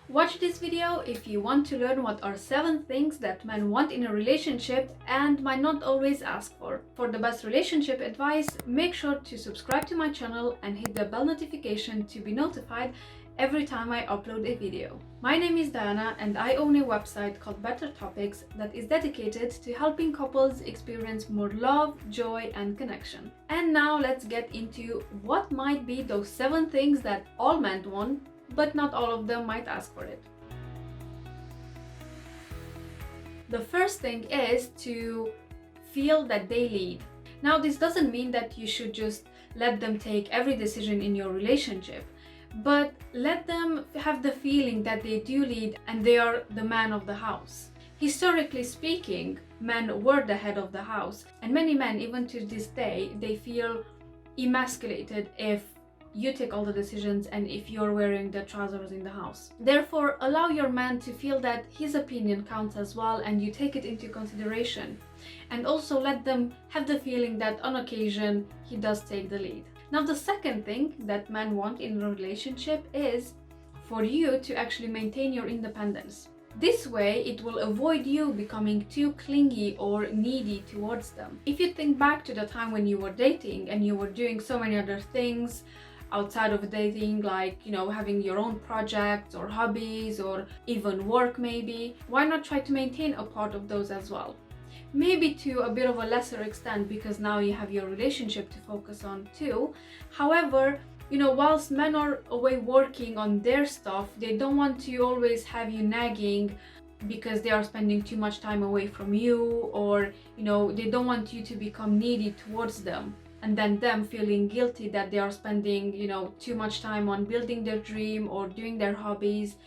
Watch this video if you want to learn what are 7 things that men want in a relationship and might not always ask for. For the best relationship advice, make sure to subscribe to my channel and hit the bell notification to be notified every time I upload a video. My name is Diana and I own a website called Better Topics that is dedicated to helping couples experience more love, joy and connection. And now let's get into what might be those 7 things that all men want, but not all of them might ask for it. The first thing is to feel that they lead. Now, this doesn't mean that you should just let them take every decision in your relationship, but let them have the feeling that they do lead and they are the man of the house. Historically speaking, men were the head of the house, and many men, even to this day, they feel emasculated if you take all the decisions and if you're wearing the trousers in the house. Therefore, allow your man to feel that his opinion counts as well and you take it into consideration. And also let them have the feeling that on occasion he does take the lead. Now, the second thing that men want in a relationship is for you to actually maintain your independence. This way, it will avoid you becoming too clingy or needy towards them. If you think back to the time when you were dating and you were doing so many other things outside of dating, like, having your own projects or hobbies or even work maybe, why not try to maintain a part of those as well? Maybe to a bit of a lesser extent because now you have your relationship to focus on too. However, whilst men are away working on their stuff, they don't want to always have you nagging because they are spending too much time away from you, or they don't want you to become needy towards them and then them feeling guilty that they are spending too much time on building their dream or doing their hobbies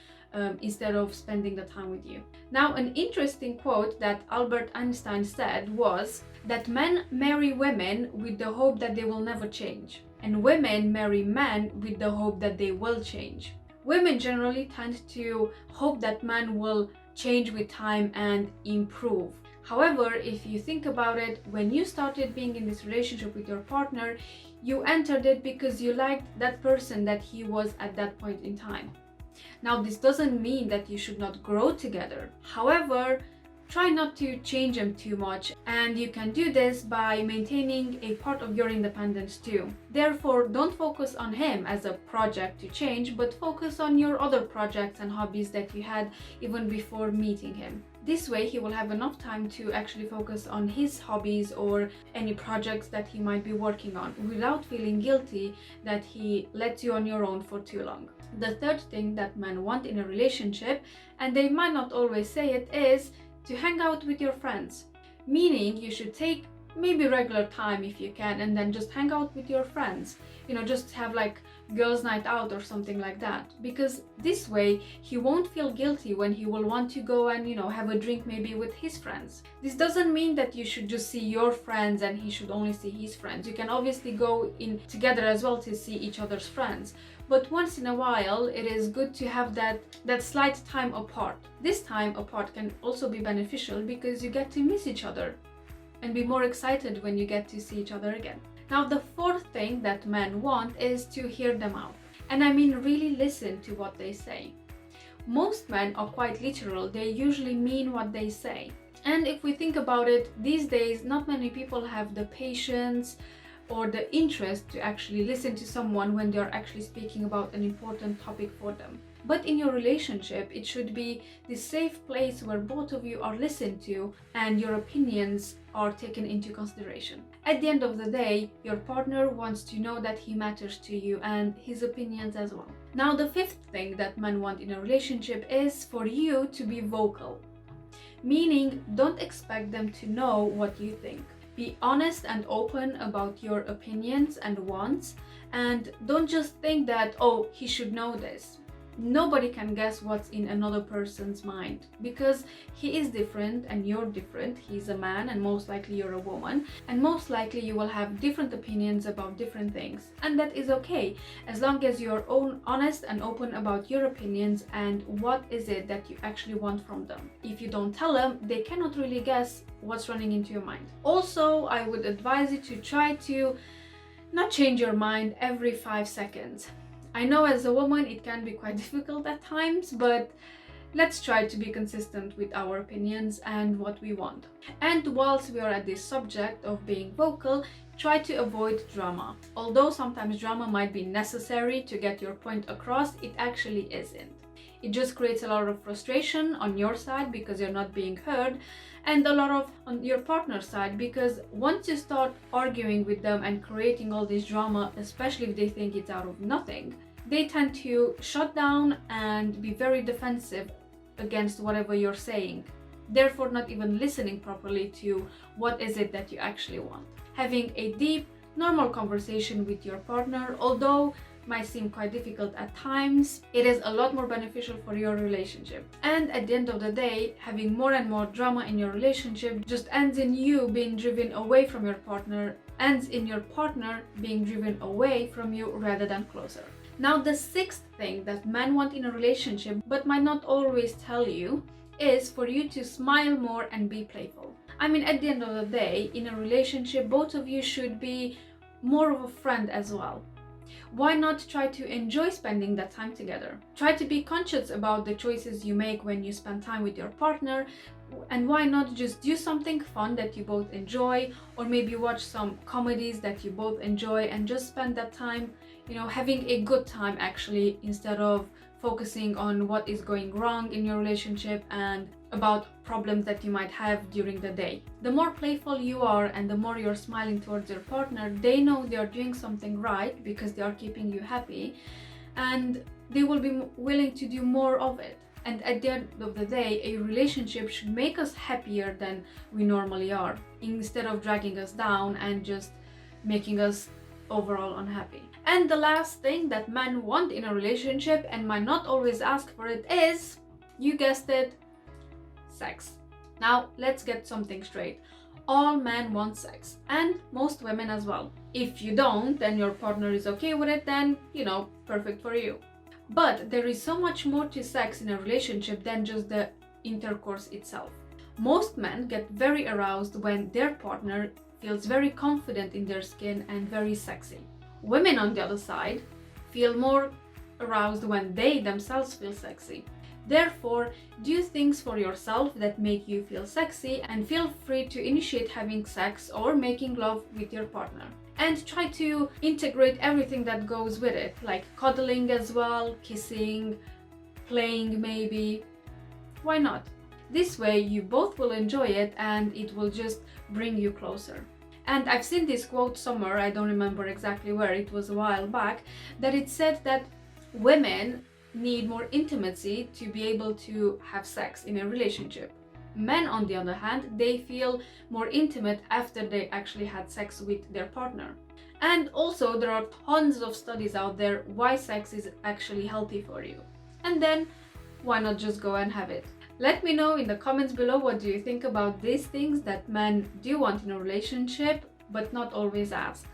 instead of spending the time with you. Now, an interesting quote that Albert Einstein said was that men marry women with the hope that they will never change, and women marry men with the hope that they will change. Women generally tend to hope that men will change with time and improve. However, if you think about it, when you started being in this relationship with your partner, you entered it because you liked that person that he was at that point in time. Now, this doesn't mean that you should not grow together. However, try not to change him too much, and you can do this by maintaining a part of your independence too. Therefore, don't focus on him as a project to change, but focus on your other projects and hobbies that you had even before meeting him. This way, he will have enough time to actually focus on his hobbies or any projects that he might be working on without feeling guilty that he lets you on your own for too long. The third thing that men want in a relationship, and they might not always say it, is to hang out with your friends. Meaning you should take maybe regular time if you can and then just hang out with your friends. Just have like girls' night out or something like that. Because this way he won't feel guilty when he will want to go and have a drink maybe with his friends. This doesn't mean that you should just see your friends and he should only see his friends. You can obviously go in together as well to see each other's friends. But once in a while, it is good to have that slight time apart. This time apart can also be beneficial because you get to miss each other and be more excited when you get to see each other again. Now, the fourth thing that men want is to hear them out. And I mean really listen to what they say. Most men are quite literal. They usually mean what they say. And if we think about it, these days, not many people have the patience or the interest to actually listen to someone when they're actually speaking about an important topic for them. But in your relationship, it should be this safe place where both of you are listened to and your opinions are taken into consideration. At the end of the day, your partner wants to know that he matters to you and his opinions as well. Now, the fifth thing that men want in a relationship is for you to be vocal. Meaning, don't expect them to know what you think. Be honest and open about your opinions and wants, and don't just think that, oh, he should know this. Nobody can guess what's in another person's mind because he is different and you're different. He's a man and most likely you're a woman, and most likely you will have different opinions about different things, and that is okay as long as you're honest and open about your opinions and what is it that you actually want from them. If you don't tell them, they cannot really guess what's running into your mind. Also, I would advise you to try to not change your mind every 5 seconds. I know as a woman it can be quite difficult at times, but let's try to be consistent with our opinions and what we want. And whilst we are at this subject of being vocal, try to avoid drama. Although sometimes drama might be necessary to get your point across, it actually isn't. It just creates a lot of frustration on your side because you're not being heard, and a lot of on your partner's side, because once you start arguing with them and creating all this drama, especially if they think it's out of nothing, they tend to shut down and be very defensive against whatever you're saying, therefore not even listening properly to what is it that you actually want. Having a deep, normal conversation with your partner, although might seem quite difficult at times, it is a lot more beneficial for your relationship. And at the end of the day, having more and more drama in your relationship just ends in you being driven away from your partner, ends in your partner being driven away from you rather than closer. Now, the sixth thing that men want in a relationship but might not always tell you is for you to smile more and be playful. I mean, at the end of the day, in a relationship, both of you should be more of a friend as well. Why not try to enjoy spending that time together? Try to be conscious about the choices you make when you spend time with your partner, and why not just do something fun that you both enjoy, or maybe watch some comedies that you both enjoy and just spend that time, having a good time actually, instead of focusing on what is going wrong in your relationship and about problems that you might have during the day. The more playful you are and the more you're smiling towards your partner, they know they're doing something right because they are keeping you happy, and they will be willing to do more of it. And at the end of the day, a relationship should make us happier than we normally are, instead of dragging us down and just making us overall unhappy. And the last thing that men want in a relationship and might not always ask for it is, you guessed it, sex. Now, let's get something straight. All men want sex, and most women as well. If you don't, and your partner is okay with it, then, perfect for you. But there is so much more to sex in a relationship than just the intercourse itself. Most men get very aroused when their partner feels very confident in their skin and very sexy. Women, on the other side, feel more aroused when they themselves feel sexy. Therefore, do things for yourself that make you feel sexy, and feel free to initiate having sex or making love with your partner. And try to integrate everything that goes with it, like cuddling as well, kissing, playing maybe. Why not? This way you both will enjoy it and it will just bring you closer. And I've seen this quote somewhere, I don't remember exactly where, it was a while back, that it said that women need more intimacy to be able to have sex in a relationship. Men, on the other hand, they feel more intimate after they actually had sex with their partner. And also, there are tons of studies out there why sex is actually healthy for you. And then, why not just go and have it? Let me know in the comments below, what do you think about these things that men do want in a relationship but not always ask.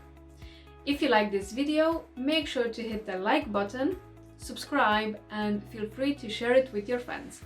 If you like this video, make sure to hit the like button, subscribe, and feel free to share it with your friends.